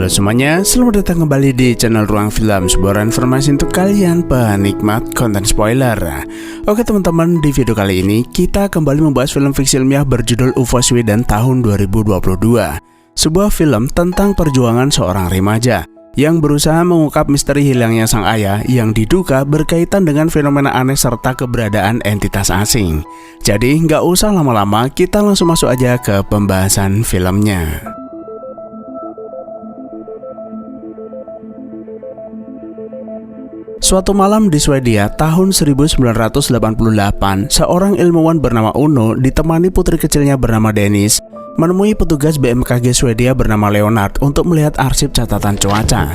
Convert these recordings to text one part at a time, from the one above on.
Halo semuanya, selamat datang kembali di channel Ruang Film, sebuah informasi untuk kalian penikmat konten spoiler. Oke teman-teman, di video kali ini kita kembali membahas film fiksi ilmiah berjudul UFO Sweden tahun 2022. Sebuah film tentang perjuangan seorang remaja yang berusaha mengungkap misteri hilangnya sang ayah yang diduga berkaitan dengan fenomena aneh serta keberadaan entitas asing. Jadi nggak usah lama-lama, kita langsung masuk aja ke pembahasan filmnya. Suatu malam di Swedia tahun 1988, seorang ilmuwan bernama Uno ditemani putri kecilnya bernama Dennis menemui petugas BMKG Swedia bernama Leonard untuk melihat arsip catatan cuaca.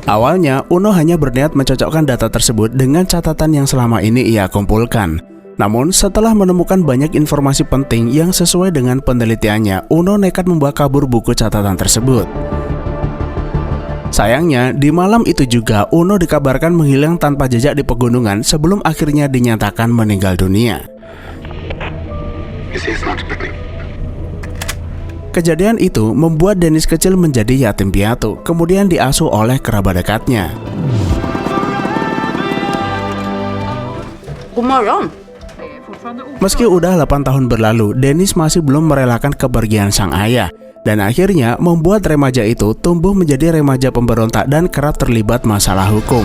Awalnya, Uno hanya berniat mencocokkan data tersebut dengan catatan yang selama ini ia kumpulkan. Namun, setelah menemukan banyak informasi penting yang sesuai dengan penelitiannya, Uno nekat membawa kabur buku catatan tersebut. Sayangnya, di malam itu juga Uno dikabarkan menghilang tanpa jejak di pegunungan sebelum akhirnya dinyatakan meninggal dunia. Kejadian itu membuat Dennis kecil menjadi yatim piatu, kemudian diasuh oleh kerabat dekatnya. Meski udah 8 tahun berlalu, Dennis masih belum merelakan kepergian sang ayah. Dan akhirnya membuat remaja itu tumbuh menjadi remaja pemberontak dan kerap terlibat masalah hukum.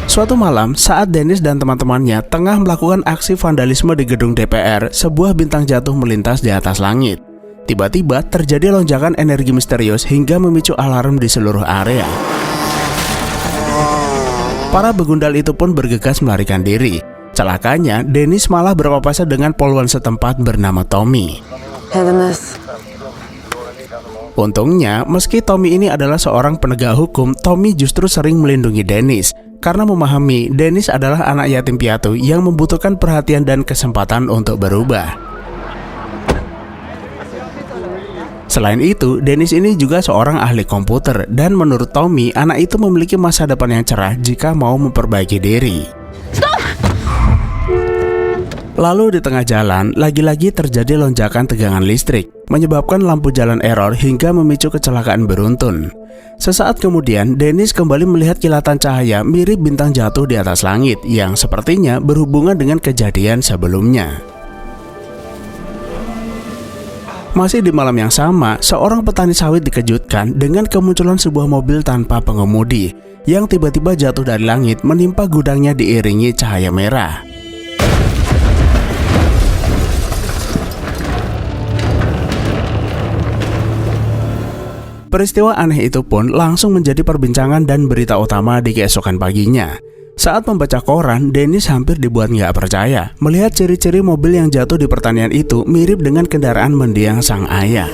Suatu malam, saat Dennis dan teman-temannya tengah melakukan aksi vandalisme di gedung DPR, sebuah bintang jatuh melintas di atas langit. Tiba-tiba terjadi lonjakan energi misterius hingga memicu alarm di seluruh area. Para begundal itu pun bergegas melarikan diri. Celakanya, Dennis malah berpapasan dengan polwan setempat bernama Tommy. Untungnya, meski Tommy ini adalah seorang penegak hukum, Tommy justru sering melindungi Dennis karena memahami Dennis adalah anak yatim piatu yang membutuhkan perhatian dan kesempatan untuk berubah. Selain itu, Dennis ini juga seorang ahli komputer dan menurut Tommy, anak itu memiliki masa depan yang cerah jika mau memperbaiki diri. Lalu di tengah jalan, lagi-lagi terjadi lonjakan tegangan listrik, menyebabkan lampu jalan error hingga memicu kecelakaan beruntun. Sesaat kemudian, Dennis kembali melihat kilatan cahaya mirip bintang jatuh di atas langit yang sepertinya berhubungan dengan kejadian sebelumnya. Masih di malam yang sama, seorang petani sawit dikejutkan dengan kemunculan sebuah mobil tanpa pengemudi yang tiba-tiba jatuh dari langit menimpa gudangnya diiringi cahaya merah. Peristiwa aneh itu pun langsung menjadi perbincangan dan berita utama di keesokan paginya. Saat membaca koran, Dennis hampir dibuat nggak percaya melihat ciri-ciri mobil yang jatuh di pertanian itu mirip dengan kendaraan mendiang sang ayah.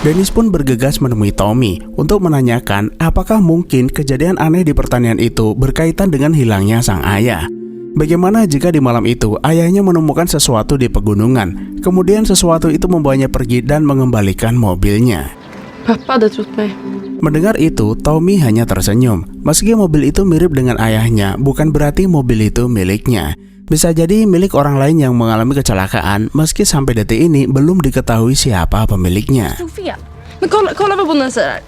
Dennis pun bergegas menemui Tommy untuk menanyakan apakah mungkin kejadian aneh di pertanian itu berkaitan dengan hilangnya sang ayah. Bagaimana jika di malam itu ayahnya menemukan sesuatu di pegunungan, kemudian sesuatu itu membawanya pergi dan mengembalikan mobilnya? Mendengar itu, Tommy hanya tersenyum. Meski mobil itu mirip dengan ayahnya, bukan berarti mobil itu miliknya. Bisa jadi milik orang lain yang mengalami kecelakaan, meski sampai detik ini belum diketahui siapa pemiliknya.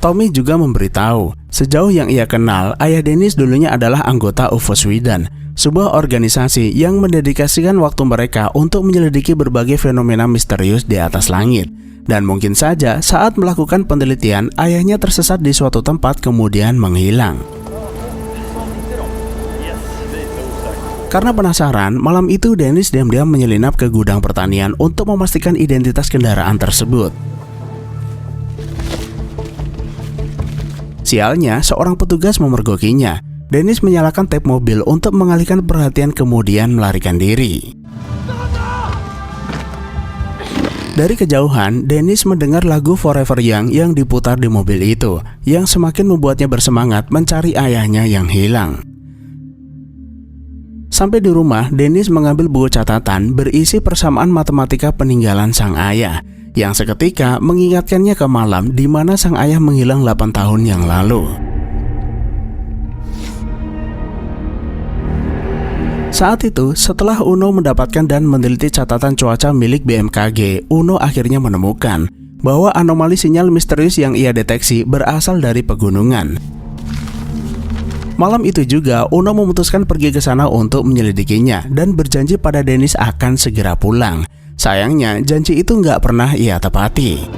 Tommy juga memberitahu, sejauh yang ia kenal, ayah Dennis dulunya adalah anggota UFO Sweden, sebuah organisasi yang mendedikasikan waktu mereka untuk menyelidiki berbagai fenomena misterius di atas langit. Dan mungkin saja saat melakukan penelitian, ayahnya tersesat di suatu tempat kemudian menghilang. Karena penasaran, malam itu Dennis diam-diam menyelinap ke gudang pertanian untuk memastikan identitas kendaraan tersebut. Sialnya, seorang petugas memergokinya. Dennis menyalakan tap mobil untuk mengalihkan perhatian kemudian melarikan diri. Dari kejauhan, Dennis mendengar lagu Forever Young yang diputar di mobil itu, yang semakin membuatnya bersemangat mencari ayahnya yang hilang. Sampai di rumah, Dennis mengambil buku catatan berisi persamaan matematika peninggalan sang ayah, yang seketika mengingatkannya ke malam di mana sang ayah menghilang 8 tahun yang lalu. Saat itu, setelah Uno mendapatkan dan meneliti catatan cuaca milik BMKG, Uno akhirnya menemukan bahwa anomali sinyal misterius yang ia deteksi berasal dari pegunungan. Malam itu juga, Uno memutuskan pergi ke sana untuk menyelidikinya dan berjanji pada Dennis akan segera pulang. Sayangnya, janji itu nggak pernah ia tepati.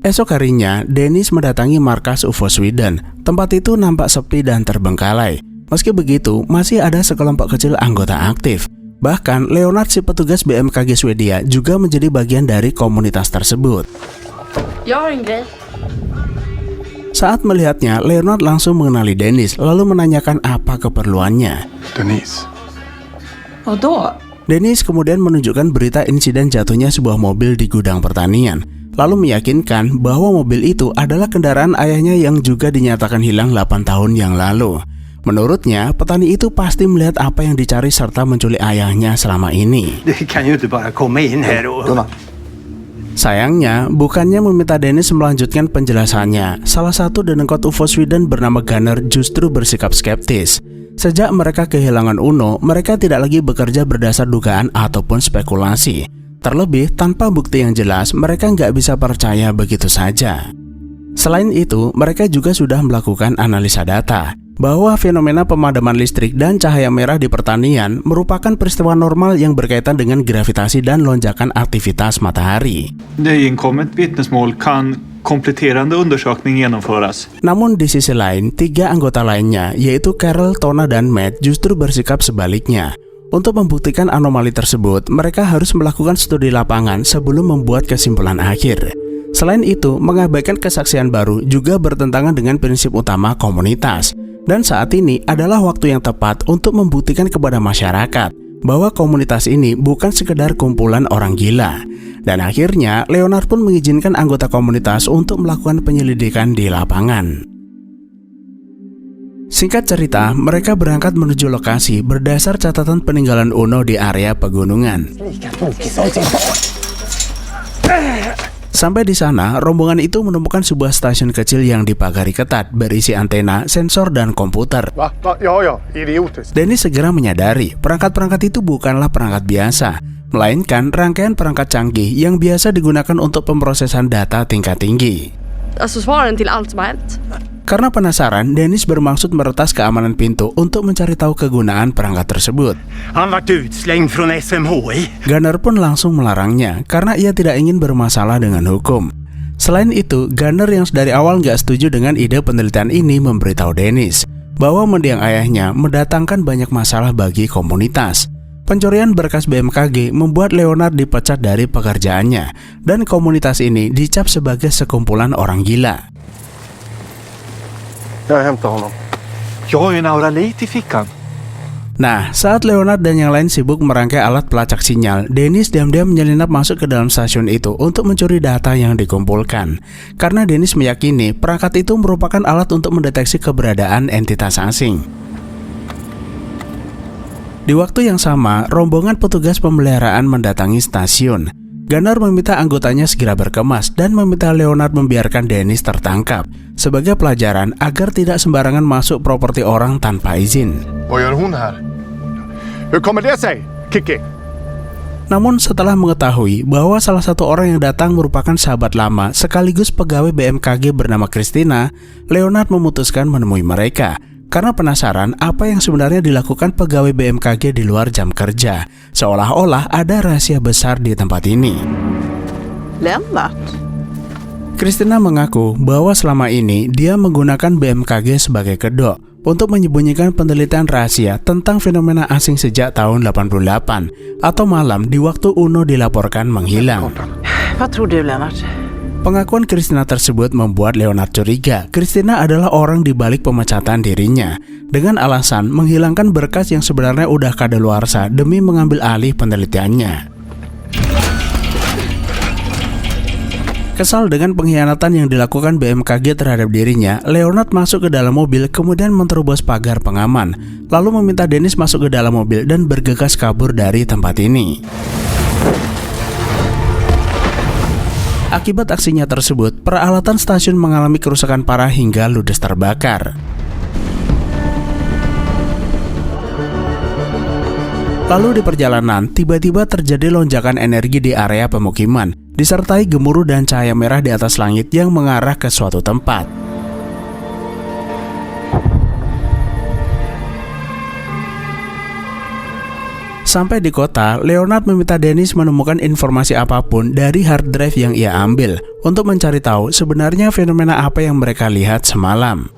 Esok harinya, Dennis mendatangi markas UFO Sweden. Tempat itu nampak sepi dan terbengkalai. Meski begitu, masih ada sekelompok kecil anggota aktif. Bahkan, Leonard si petugas BMKG Swedia juga menjadi bagian dari komunitas tersebut. Saat melihatnya, Leonard langsung mengenali Dennis, lalu menanyakan apa keperluannya. Dennis kemudian menunjukkan berita insiden jatuhnya sebuah mobil di gudang pertanian, lalu meyakinkan bahwa mobil itu adalah kendaraan ayahnya yang juga dinyatakan hilang 8 tahun yang lalu. Menurutnya, petani itu pasti melihat apa yang dicari serta menculik ayahnya selama ini. Sayangnya, bukannya meminta Dennis melanjutkan penjelasannya, salah satu denengkot UFO Sweden bernama Gunnar justru bersikap skeptis. Sejak mereka kehilangan Uno, mereka tidak lagi bekerja berdasar dugaan ataupun spekulasi. Terlebih, tanpa bukti yang jelas, mereka nggak bisa percaya begitu saja. Selain itu, mereka juga sudah melakukan analisa data, bahwa fenomena pemadaman listrik dan cahaya merah di pertanian merupakan peristiwa normal yang berkaitan dengan gravitasi dan lonjakan aktivitas matahari. Namun di sisi lain, 3 anggota lainnya, yaitu Carol, Tona, dan Matt justru bersikap sebaliknya. Untuk membuktikan anomali tersebut, mereka harus melakukan studi lapangan sebelum membuat kesimpulan akhir. Selain itu, mengabaikan kesaksian baru juga bertentangan dengan prinsip utama komunitas. Dan saat ini adalah waktu yang tepat untuk membuktikan kepada masyarakat bahwa komunitas ini bukan sekedar kumpulan orang gila. Dan akhirnya, Leonard pun mengizinkan anggota komunitas untuk melakukan penyelidikan di lapangan. Singkat cerita, mereka berangkat menuju lokasi berdasar catatan peninggalan Uno di area pegunungan. Sampai di sana, rombongan itu menemukan sebuah stasiun kecil yang dipagari ketat, berisi antena, sensor, dan komputer. Dennis segera menyadari, perangkat-perangkat itu bukanlah perangkat biasa, melainkan rangkaian perangkat canggih yang biasa digunakan untuk pemrosesan data tingkat tinggi. Karena penasaran, Dennis bermaksud meretas keamanan pintu untuk mencari tahu kegunaan perangkat tersebut. Gunnar pun langsung melarangnya karena ia tidak ingin bermasalah dengan hukum. Selain itu, Gunnar yang dari awal nggak setuju dengan ide penelitian ini memberitahu Dennis bahwa mendiang ayahnya mendatangkan banyak masalah bagi komunitas. Pencurian berkas BMKG membuat Leonard dipecat dari pekerjaannya, dan komunitas ini dicap sebagai sekumpulan orang gila. Nah, saat Leonard dan yang lain sibuk merangkai alat pelacak sinyal, Dennis diam-diam menyelinap masuk ke dalam stasiun itu untuk mencuri data yang dikumpulkan. Karena Dennis meyakini perangkat itu merupakan alat untuk mendeteksi keberadaan entitas asing. Di waktu yang sama, rombongan petugas pemeliharaan mendatangi stasiun. Gunnar meminta anggotanya segera berkemas dan meminta Leonard membiarkan Dennis tertangkap sebagai pelajaran agar tidak sembarangan masuk properti orang tanpa izin. Namun setelah mengetahui bahwa salah satu orang yang datang merupakan sahabat lama sekaligus pegawai BMKG bernama Christina, Leonard memutuskan menemui mereka. Karena penasaran apa yang sebenarnya dilakukan pegawai BMKG di luar jam kerja, seolah-olah ada rahasia besar di tempat ini. Leonard. Christina mengaku bahwa selama ini dia menggunakan BMKG sebagai kedok untuk menyembunyikan penelitian rahasia tentang fenomena asing sejak tahun 88 atau malam di waktu Uno dilaporkan menghilang. Vad tror du, Leonard? Pengakuan Christina tersebut membuat Leonard curiga Christina adalah orang di balik pemecatan dirinya dengan alasan menghilangkan berkas yang sebenarnya udah kadaluarsa demi mengambil alih penelitiannya. Kesal dengan pengkhianatan yang dilakukan BMKG terhadap dirinya, Leonard masuk ke dalam mobil kemudian menerobos pagar pengaman, lalu meminta Dennis masuk ke dalam mobil dan bergegas kabur dari tempat ini. Akibat aksinya tersebut, peralatan stasiun mengalami kerusakan parah hingga ludes terbakar. Lalu di perjalanan, tiba-tiba terjadi lonjakan energi di area pemukiman, disertai gemuruh dan cahaya merah di atas langit yang mengarah ke suatu tempat. Sampai di kota, Leonard meminta Dennis menemukan informasi apapun dari hard drive yang ia ambil untuk mencari tahu sebenarnya fenomena apa yang mereka lihat semalam.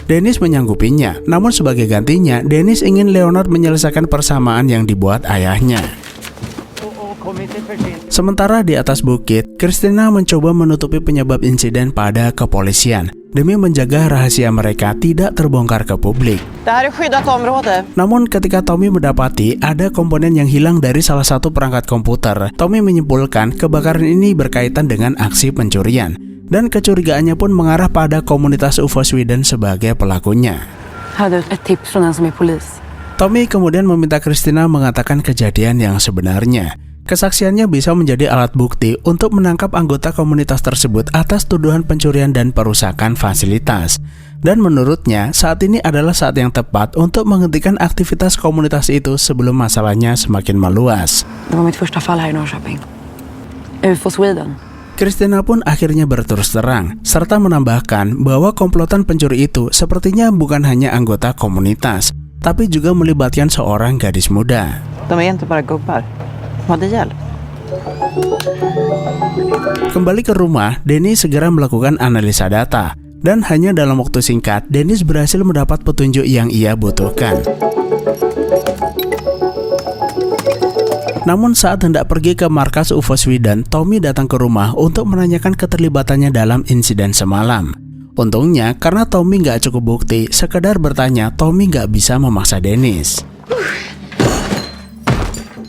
Dennis menyanggupinya, namun sebagai gantinya, Dennis ingin Leonard menyelesaikan persamaan yang dibuat ayahnya. Sementara di atas bukit, Christina mencoba menutupi penyebab insiden pada kepolisian demi menjaga rahasia mereka tidak terbongkar ke publik. Namun ketika Tommy mendapati ada komponen yang hilang dari salah satu perangkat komputer, Tommy menyimpulkan kebakaran ini berkaitan dengan aksi pencurian. Dan kecurigaannya pun mengarah pada komunitas UFO Sweden sebagai pelakunya. Tommy kemudian meminta Christina mengatakan kejadian yang sebenarnya. Kesaksiannya bisa menjadi alat bukti untuk menangkap anggota komunitas tersebut atas tuduhan pencurian dan perusakan fasilitas. Dan menurutnya, saat ini adalah saat yang tepat untuk menghentikan aktivitas komunitas itu sebelum masalahnya semakin meluas. Christina pun akhirnya berterus terang, serta menambahkan bahwa komplotan pencuri itu sepertinya bukan hanya anggota komunitas, tapi juga melibatkan seorang gadis muda. Kembali ke rumah, Dennis segera melakukan analisa data, dan hanya dalam waktu singkat, Dennis berhasil mendapat petunjuk yang ia butuhkan. Namun saat hendak pergi ke markas UFO Sweden, Tommy datang ke rumah untuk menanyakan keterlibatannya dalam insiden semalam. Untungnya, karena Tommy nggak cukup bukti, sekedar bertanya, Tommy nggak bisa memaksa Dennis.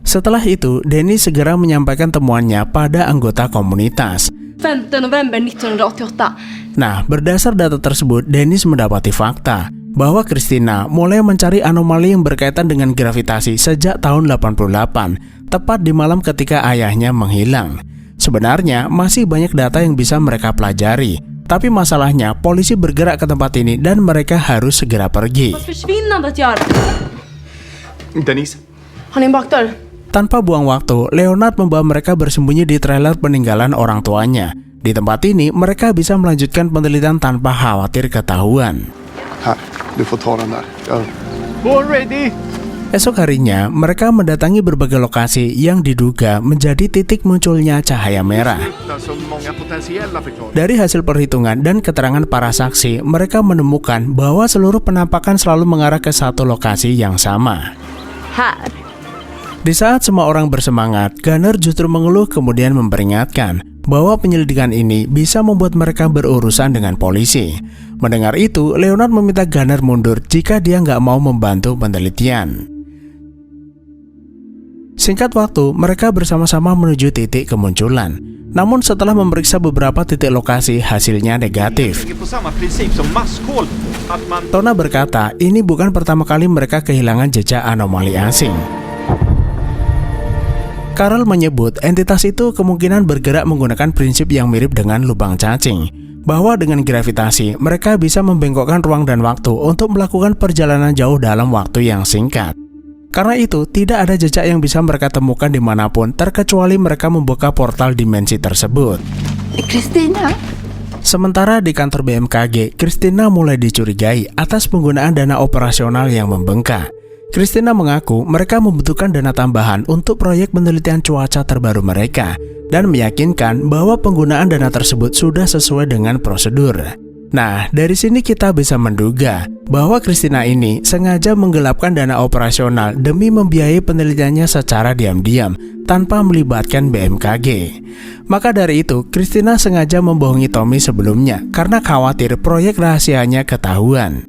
Setelah itu, Dennis segera menyampaikan temuannya pada anggota komunitas. 5 November 1988. Nah, berdasar data tersebut, Dennis mendapati fakta bahwa Christina mulai mencari anomali yang berkaitan dengan gravitasi sejak tahun 88, tepat di malam ketika ayahnya menghilang. Sebenarnya masih banyak data yang bisa mereka pelajari, tapi masalahnya polisi bergerak ke tempat ini dan mereka harus segera pergi. Dennis. Har ni en bakdörr? Tanpa buang waktu, Leonard membawa mereka bersembunyi di trailer peninggalan orang tuanya. Di tempat ini, mereka bisa melanjutkan penelitian tanpa khawatir ketahuan. Du får ta den där. Ready. Esok harinya, mereka mendatangi berbagai lokasi yang diduga menjadi titik munculnya cahaya merah. Dari hasil perhitungan dan keterangan para saksi, mereka menemukan bahwa seluruh penampakan selalu mengarah ke satu lokasi yang sama. Di saat semua orang bersemangat, Gunnar justru mengeluh kemudian memperingatkan bahwa penyelidikan ini bisa membuat mereka berurusan dengan polisi. Mendengar itu, Leonard meminta Gunnar mundur jika dia nggak mau membantu penelitian. Singkat waktu, mereka bersama-sama menuju titik kemunculan. Namun setelah memeriksa beberapa titik lokasi, hasilnya negatif. Tona berkata, ini bukan pertama kali mereka kehilangan jejak anomali asing. Carl menyebut entitas itu kemungkinan bergerak menggunakan prinsip yang mirip dengan lubang cacing, bahwa dengan gravitasi mereka bisa membengkokkan ruang dan waktu untuk melakukan perjalanan jauh dalam waktu yang singkat. Karena itu, tidak ada jejak yang bisa mereka temukan dimanapun terkecuali mereka membuka portal dimensi tersebut. Christina? Sementara di kantor BMKG, Christina mulai dicurigai atas penggunaan dana operasional yang membengkak. Christina mengaku mereka membutuhkan dana tambahan untuk proyek penelitian cuaca terbaru mereka dan meyakinkan bahwa penggunaan dana tersebut sudah sesuai dengan prosedur. Nah, dari sini kita bisa menduga bahwa Christina ini sengaja menggelapkan dana operasional demi membiayai penelitiannya secara diam-diam tanpa melibatkan BMKG. Maka dari itu, Christina sengaja membohongi Tommy sebelumnya karena khawatir proyek rahasianya ketahuan.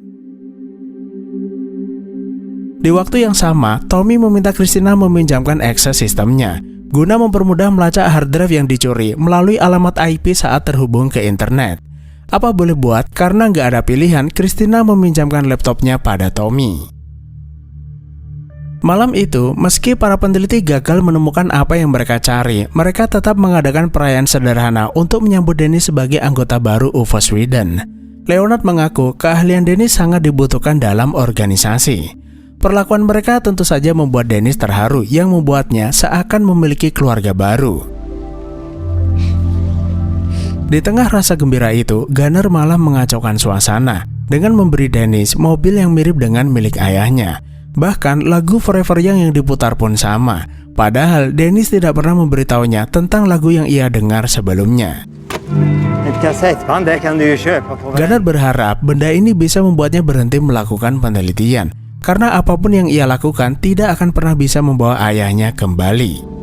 Di waktu yang sama, Tommy meminta Christina meminjamkan akses sistemnya guna mempermudah melacak hard drive yang dicuri melalui alamat IP saat terhubung ke internet. Apa boleh buat, karena nggak ada pilihan, Christina meminjamkan laptopnya pada Tommy. Malam itu, meski para peneliti gagal menemukan apa yang mereka cari, mereka tetap mengadakan perayaan sederhana untuk menyambut Dennis sebagai anggota baru UFO Sweden. Leonard mengaku keahlian Dennis sangat dibutuhkan dalam organisasi. Perlakuan mereka tentu saja membuat Dennis terharu yang membuatnya seakan memiliki keluarga baru. Di tengah rasa gembira itu, Gunner malah mengacaukan suasana dengan memberi Dennis mobil yang mirip dengan milik ayahnya. Bahkan lagu Forever Young yang diputar pun sama. Padahal Dennis tidak pernah memberitahunya tentang lagu yang ia dengar sebelumnya. Gunner berharap benda ini bisa membuatnya berhenti melakukan penelitian, karena apapun yang ia lakukan tidak akan pernah bisa membawa ayahnya kembali.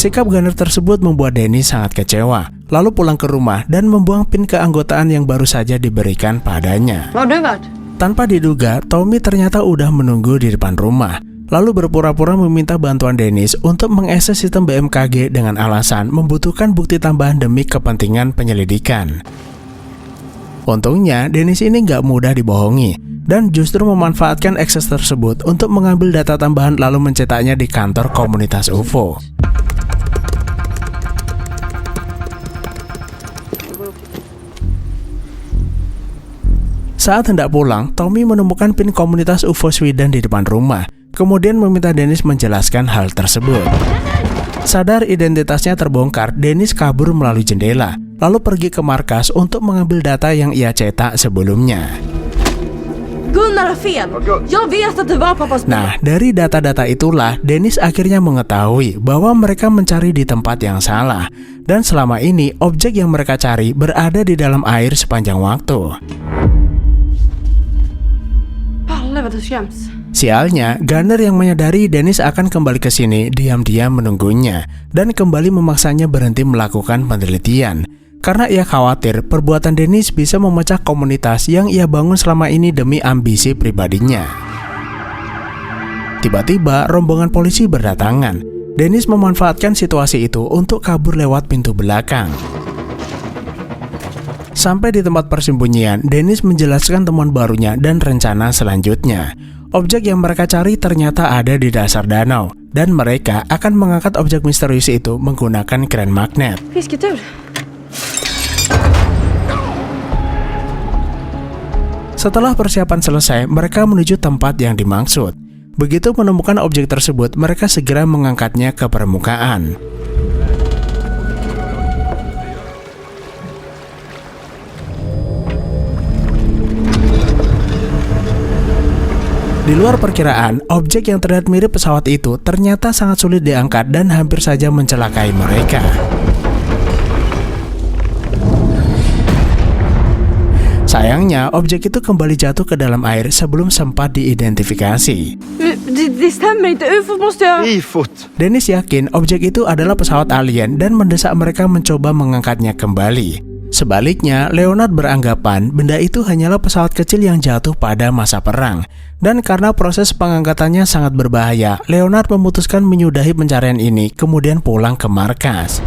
Sikap Gunner tersebut membuat Dennis sangat kecewa, lalu pulang ke rumah dan membuang pin keanggotaan yang baru saja diberikan padanya. Tanpa diduga, Tommy ternyata udah menunggu di depan rumah, lalu berpura-pura meminta bantuan Dennis untuk mengakses sistem BMKG dengan alasan membutuhkan bukti tambahan demi kepentingan penyelidikan. Untungnya, Dennis ini nggak mudah dibohongi, dan justru memanfaatkan akses tersebut untuk mengambil data tambahan lalu mencetaknya di kantor komunitas UFO. Saat hendak pulang, Tommy menemukan pin komunitas UFO Sweden di depan rumah, kemudian meminta Dennis menjelaskan hal tersebut. Sadar identitasnya terbongkar, Dennis kabur melalui jendela, lalu pergi ke markas untuk mengambil data yang ia cetak sebelumnya. Nah, dari data-data itulah Dennis akhirnya mengetahui bahwa mereka mencari di tempat yang salah, dan selama ini objek yang mereka cari berada di dalam air sepanjang waktu. Sialnya, Gunner yang menyadari Dennis akan kembali ke sini diam-diam menunggunya dan kembali memaksanya berhenti melakukan penelitian karena ia khawatir perbuatan Dennis bisa memecah komunitas yang ia bangun selama ini demi ambisi pribadinya. Tiba-tiba rombongan polisi berdatangan. Dennis memanfaatkan situasi itu untuk kabur lewat pintu belakang. Sampai di tempat persembunyian, Dennis menjelaskan temuan barunya dan rencana selanjutnya. Objek yang mereka cari ternyata ada di dasar danau, dan mereka akan mengangkat objek misterius itu menggunakan kren magnet. Setelah persiapan selesai, mereka menuju tempat yang dimaksud. Begitu menemukan objek tersebut, mereka segera mengangkatnya ke permukaan. Di luar perkiraan, objek yang terlihat mirip pesawat itu ternyata sangat sulit diangkat dan hampir saja mencelakai mereka. Sayangnya, objek itu kembali jatuh ke dalam air sebelum sempat diidentifikasi. Dennis yakin objek itu adalah pesawat alien dan mendesak mereka mencoba mengangkatnya kembali. Sebaliknya, Leonard beranggapan benda itu hanyalah pesawat kecil yang jatuh pada masa perang. Dan karena proses pengangkatannya sangat berbahaya, Leonard memutuskan menyudahi pencarian ini, kemudian pulang ke markas.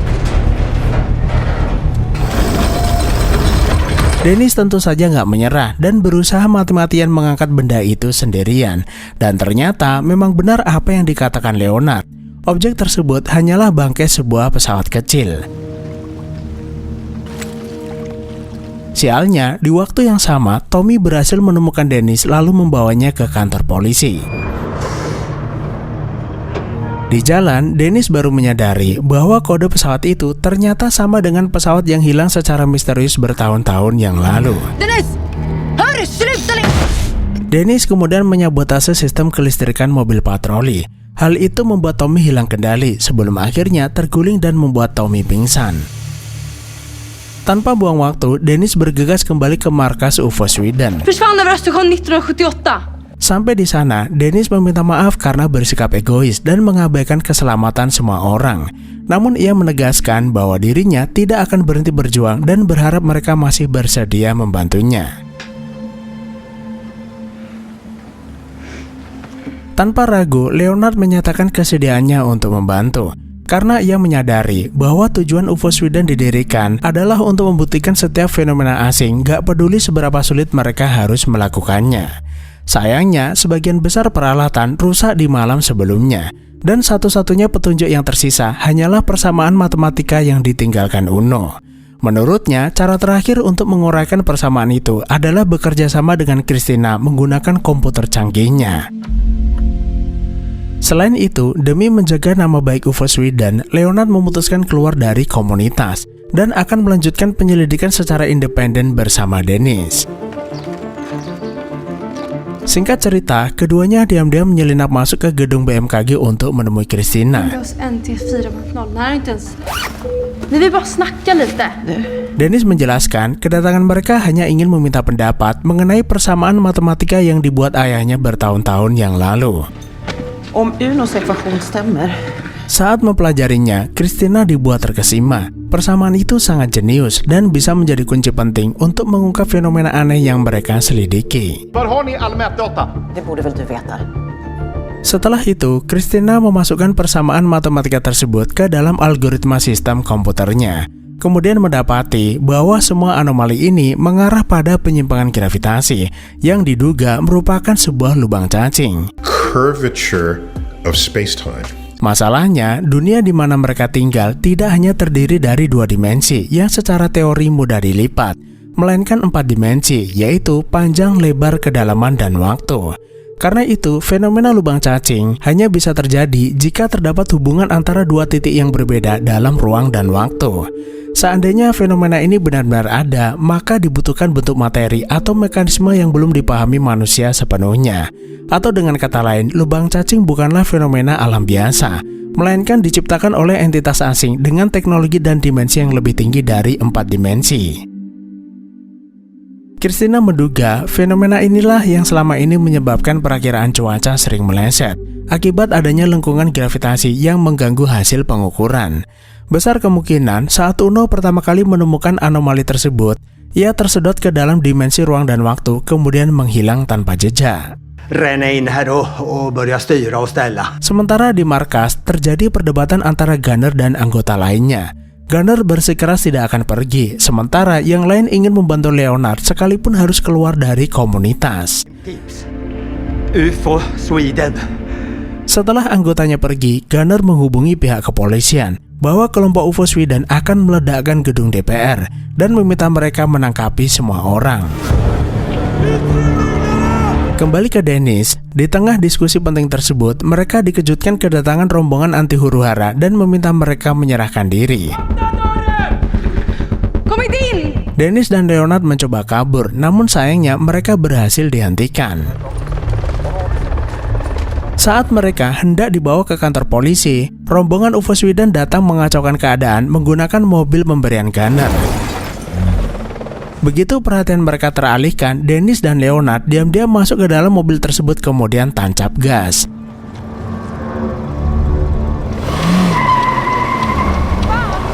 Dennis tentu saja nggak menyerah dan berusaha mati-matian mengangkat benda itu sendirian. Dan ternyata memang benar apa yang dikatakan Leonard. Objek tersebut hanyalah bangkai sebuah pesawat kecil. Sialnya, di waktu yang sama, Tommy berhasil menemukan Dennis lalu membawanya ke kantor polisi. Di jalan, Dennis baru menyadari bahwa kode pesawat itu ternyata sama dengan pesawat yang hilang secara misterius bertahun-tahun yang lalu. Dennis kemudian menyabotase sistem kelistrikan mobil patroli. Hal itu membuat Tommy hilang kendali sebelum akhirnya terguling dan membuat Tommy pingsan. Tanpa buang waktu, Dennis bergegas kembali ke markas UFO Sweden. Sampai di sana, Dennis meminta maaf karena bersikap egois dan mengabaikan keselamatan semua orang. Namun ia menegaskan bahwa dirinya tidak akan berhenti berjuang dan berharap mereka masih bersedia membantunya. Tanpa ragu, Leonard menyatakan kesediaannya untuk membantu. Karena ia menyadari bahwa tujuan UFO Sweden didirikan adalah untuk membuktikan setiap fenomena asing gak peduli seberapa sulit mereka harus melakukannya. Sayangnya, sebagian besar peralatan rusak di malam sebelumnya, dan satu-satunya petunjuk yang tersisa hanyalah persamaan matematika yang ditinggalkan Uno. Menurutnya, cara terakhir untuk menguraikan persamaan itu adalah bekerja sama dengan Christina menggunakan komputer canggihnya. Selain itu, demi menjaga nama baik UFO Sweden, Leonard memutuskan keluar dari komunitas dan akan melanjutkan penyelidikan secara independen bersama Dennis. Singkat cerita, keduanya diam-diam menyelinap masuk ke gedung BMKG untuk menemui Christina. Dennis menjelaskan kedatangan mereka hanya ingin meminta pendapat mengenai persamaan matematika yang dibuat ayahnya bertahun-tahun yang lalu. Saat mempelajarinya, Christina dibuat terkesima. Persamaan itu sangat jenius dan bisa menjadi kunci penting untuk mengungkap fenomena aneh yang mereka selidiki. Setelah itu, Christina memasukkan persamaan matematika tersebut ke dalam algoritma sistem komputernya. Kemudian mendapati bahwa semua anomali ini mengarah pada penyimpangan gravitasi yang diduga merupakan sebuah lubang cacing. Curvature of space-time. Masalahnya, dunia di mana mereka tinggal tidak hanya terdiri dari 2 dimensi yang secara teori mudah dilipat, melainkan 4 dimensi, yaitu panjang, lebar, kedalaman, dan waktu. Karena itu, fenomena lubang cacing hanya bisa terjadi jika terdapat hubungan antara 2 titik yang berbeda dalam ruang dan waktu. Seandainya fenomena ini benar-benar ada, maka dibutuhkan bentuk materi atau mekanisme yang belum dipahami manusia sepenuhnya. Atau dengan kata lain, lubang cacing bukanlah fenomena alam biasa, melainkan diciptakan oleh entitas asing dengan teknologi dan dimensi yang lebih tinggi dari 4 dimensi. Christina menduga fenomena inilah yang selama ini menyebabkan perakiraan cuaca sering meleset, akibat adanya lengkungan gravitasi yang mengganggu hasil pengukuran. Besar kemungkinan saat Uno pertama kali menemukan anomali tersebut, ia tersedot ke dalam dimensi ruang dan waktu, kemudian menghilang tanpa jejak. Sementara di markas, terjadi perdebatan antara Gunner dan anggota lainnya. Gunner bersikeras tidak akan pergi, sementara yang lain ingin membantu Leonard sekalipun harus keluar dari komunitas. UFO Sweden. Setelah anggotanya pergi, Gunner menghubungi pihak kepolisian bahwa kelompok UFO Sweden akan meledakkan gedung DPR dan meminta mereka menangkapi semua orang. Kembali ke Dennis, di tengah diskusi penting tersebut, mereka dikejutkan kedatangan rombongan anti huru-hara dan meminta mereka menyerahkan diri. Dennis dan Leonard mencoba kabur, namun sayangnya mereka berhasil dihentikan. Saat mereka hendak dibawa ke kantor polisi, rombongan UFO Sweden datang mengacaukan keadaan menggunakan mobil pemberian Gunner. Begitu perhatian mereka teralihkan, Dennis dan Leonard diam-diam masuk ke dalam mobil tersebut kemudian tancap gas.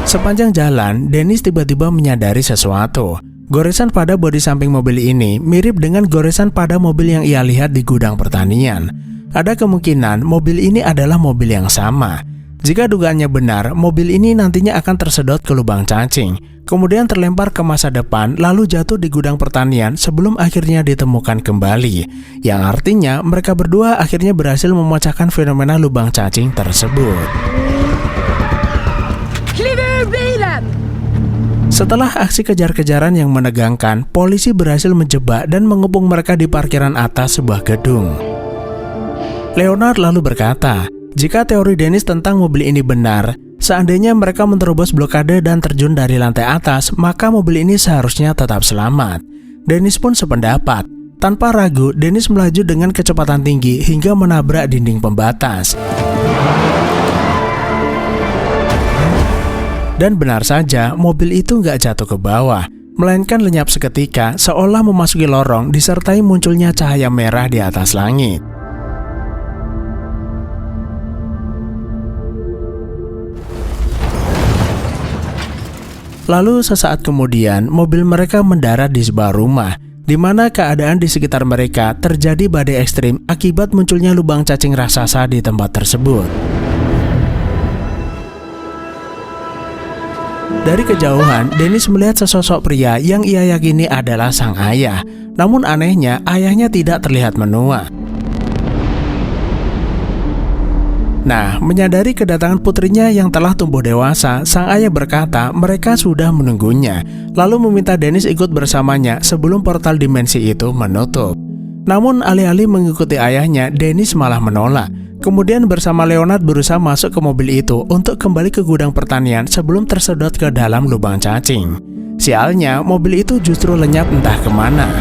Sepanjang jalan, Dennis tiba-tiba menyadari sesuatu. Goresan pada bodi samping mobil ini mirip dengan goresan pada mobil yang ia lihat di gudang pertanian. Ada kemungkinan mobil ini adalah mobil yang sama. Jika dugaannya benar, mobil ini nantinya akan tersedot ke lubang cacing, kemudian terlempar ke masa depan lalu jatuh di gudang pertanian sebelum akhirnya ditemukan kembali. Yang artinya mereka berdua akhirnya berhasil memecahkan fenomena lubang cacing tersebut. Setelah aksi kejar-kejaran yang menegangkan, polisi berhasil menjebak dan mengepung mereka di parkiran atas sebuah gedung. Leonard lalu berkata, jika teori Dennis tentang mobil ini benar, seandainya mereka menerobos blokade dan terjun dari lantai atas, maka mobil ini seharusnya tetap selamat. Dennis pun sependapat. Tanpa ragu, Dennis melaju dengan kecepatan tinggi hingga menabrak dinding pembatas. Dan benar saja, mobil itu nggak jatuh ke bawah, melainkan lenyap seketika seolah memasuki lorong disertai munculnya cahaya merah di atas langit. Lalu sesaat kemudian, mobil mereka mendarat di sebuah rumah, di mana keadaan di sekitar mereka terjadi badai ekstrim akibat munculnya lubang cacing raksasa di tempat tersebut. Dari kejauhan, Dennis melihat sesosok pria yang ia yakini adalah sang ayah. Namun anehnya, ayahnya tidak terlihat menua. Nah, menyadari kedatangan putrinya yang telah tumbuh dewasa, sang ayah berkata mereka sudah menunggunya, lalu meminta Dennis ikut bersamanya sebelum portal dimensi itu menutup. Namun alih-alih mengikuti ayahnya, Dennis malah menolak. Kemudian bersama Leonard berusaha masuk ke mobil itu untuk kembali ke gudang pertanian sebelum tersedot ke dalam lubang cacing. Sialnya, mobil itu justru lenyap entah kemana.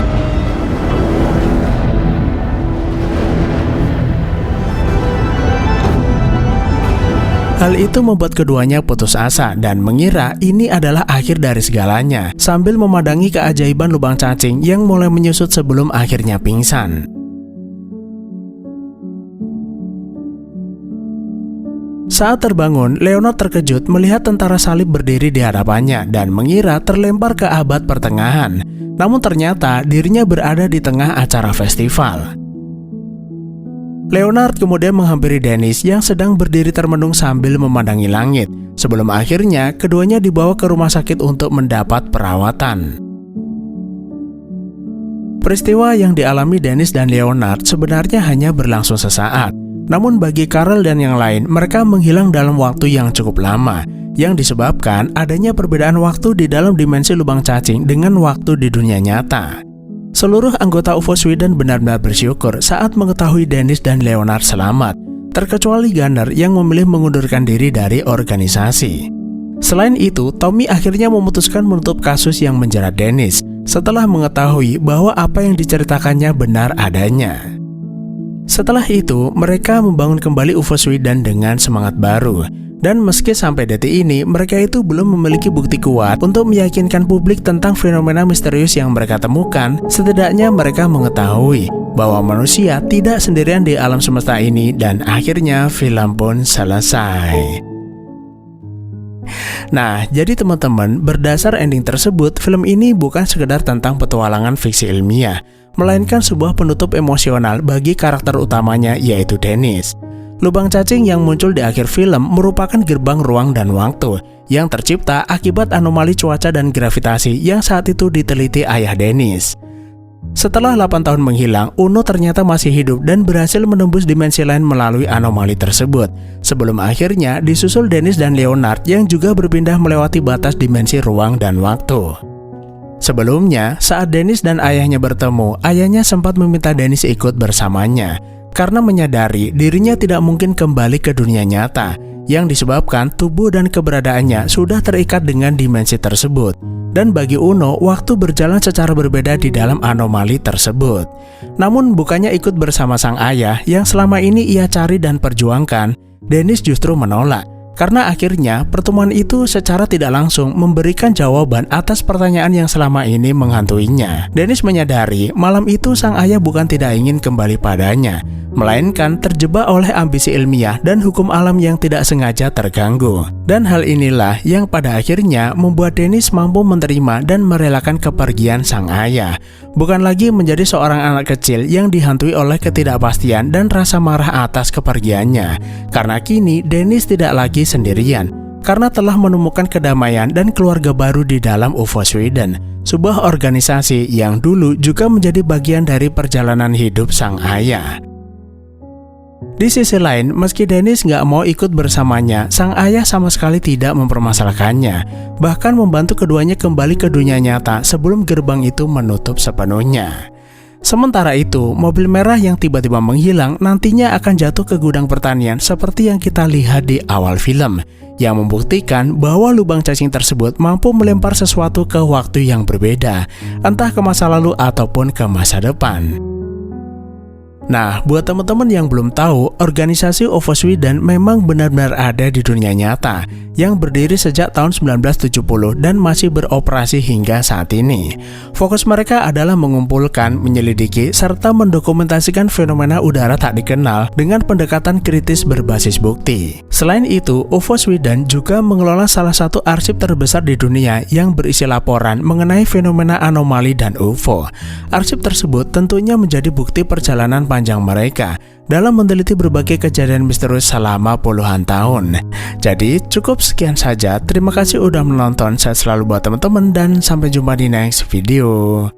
Hal itu membuat keduanya putus asa dan mengira ini adalah akhir dari segalanya, sambil memandangi keajaiban lubang cacing yang mulai menyusut sebelum akhirnya pingsan. Saat terbangun, Leonard terkejut melihat tentara salib berdiri di hadapannya dan mengira terlempar ke abad pertengahan. Namun ternyata dirinya berada di tengah acara festival. Leonard kemudian menghampiri Dennis yang sedang berdiri termenung sambil memandangi langit. Sebelum akhirnya keduanya dibawa ke rumah sakit untuk mendapat perawatan. Peristiwa yang dialami Dennis dan Leonard sebenarnya hanya berlangsung sesaat. Namun bagi Carl dan yang lain, mereka menghilang dalam waktu yang cukup lama, yang disebabkan adanya perbedaan waktu di dalam dimensi lubang cacing dengan waktu di dunia nyata. Seluruh anggota UFO Sweden benar-benar bersyukur saat mengetahui Dennis dan Leonard selamat, terkecuali Gunnar yang memilih mengundurkan diri dari organisasi. Selain itu, Tommy akhirnya memutuskan menutup kasus yang menjerat Dennis setelah mengetahui bahwa apa yang diceritakannya benar adanya. Setelah itu, mereka membangun kembali UFO Sweden dengan semangat baru. Dan meski sampai detik ini, mereka itu belum memiliki bukti kuat untuk meyakinkan publik tentang fenomena misterius yang mereka temukan, setidaknya mereka mengetahui bahwa manusia tidak sendirian di alam semesta ini dan akhirnya film pun selesai. Nah, jadi teman-teman, berdasar ending tersebut, film ini bukan sekedar tentang petualangan fiksi ilmiah, melainkan sebuah penutup emosional bagi karakter utamanya, yaitu Dennis. Lubang cacing yang muncul di akhir film merupakan gerbang ruang dan waktu yang tercipta akibat anomali cuaca dan gravitasi yang saat itu diteliti ayah Dennis. Setelah 8 tahun menghilang, Uno ternyata masih hidup dan berhasil menembus dimensi lain melalui anomali tersebut. Sebelum akhirnya disusul Dennis dan Leonard yang juga berpindah melewati batas dimensi ruang dan waktu. Sebelumnya, saat Dennis dan ayahnya bertemu, ayahnya sempat meminta Dennis ikut bersamanya. Karena menyadari dirinya tidak mungkin kembali ke dunia nyata, yang disebabkan tubuh dan keberadaannya sudah terikat dengan dimensi tersebut. Dan bagi Uno, waktu berjalan secara berbeda di dalam anomali tersebut. Namun bukannya ikut bersama sang ayah yang selama ini ia cari dan perjuangkan, Dennis justru menolak. Karena akhirnya pertemuan itu secara tidak langsung memberikan jawaban atas pertanyaan yang selama ini menghantuinya. Dennis menyadari malam itu sang ayah bukan tidak ingin kembali padanya, melainkan terjebak oleh ambisi ilmiah dan hukum alam yang tidak sengaja terganggu. Dan hal inilah yang pada akhirnya membuat Dennis mampu menerima dan merelakan kepergian sang ayah. Bukan lagi menjadi seorang anak kecil yang dihantui oleh ketidakpastian dan rasa marah atas kepergiannya. Karena kini Dennis tidak lagi sendirian, karena telah menemukan kedamaian dan keluarga baru di dalam UFO Sweden, sebuah organisasi yang dulu juga menjadi bagian dari perjalanan hidup sang ayah. Di sisi lain, meski Dennis nggak mau ikut bersamanya, sang ayah sama sekali tidak mempermasalahkannya, bahkan membantu keduanya kembali ke dunia nyata sebelum gerbang itu menutup sepenuhnya. Sementara itu, mobil merah yang tiba-tiba menghilang nantinya akan jatuh ke gudang pertanian seperti yang kita lihat di awal film, yang membuktikan bahwa lubang cacing tersebut mampu melempar sesuatu ke waktu yang berbeda, entah ke masa lalu ataupun ke masa depan. Nah, buat teman-teman yang belum tahu, organisasi UFO Sweden memang benar-benar ada di dunia nyata, yang berdiri sejak tahun 1970 dan masih beroperasi hingga saat ini. Fokus mereka adalah mengumpulkan, menyelidiki, serta mendokumentasikan fenomena udara tak dikenal dengan pendekatan kritis berbasis bukti. Selain itu, UFO Sweden juga mengelola salah satu arsip terbesar di dunia yang berisi laporan mengenai fenomena anomali dan UFO. Arsip tersebut tentunya menjadi bukti perjalanan panjang panjang mereka dalam meneliti berbagai kejadian misterius selama puluhan tahun. Jadi cukup sekian saja. Terima kasih udah menonton. Saya selalu buat teman-teman dan sampai jumpa di next video.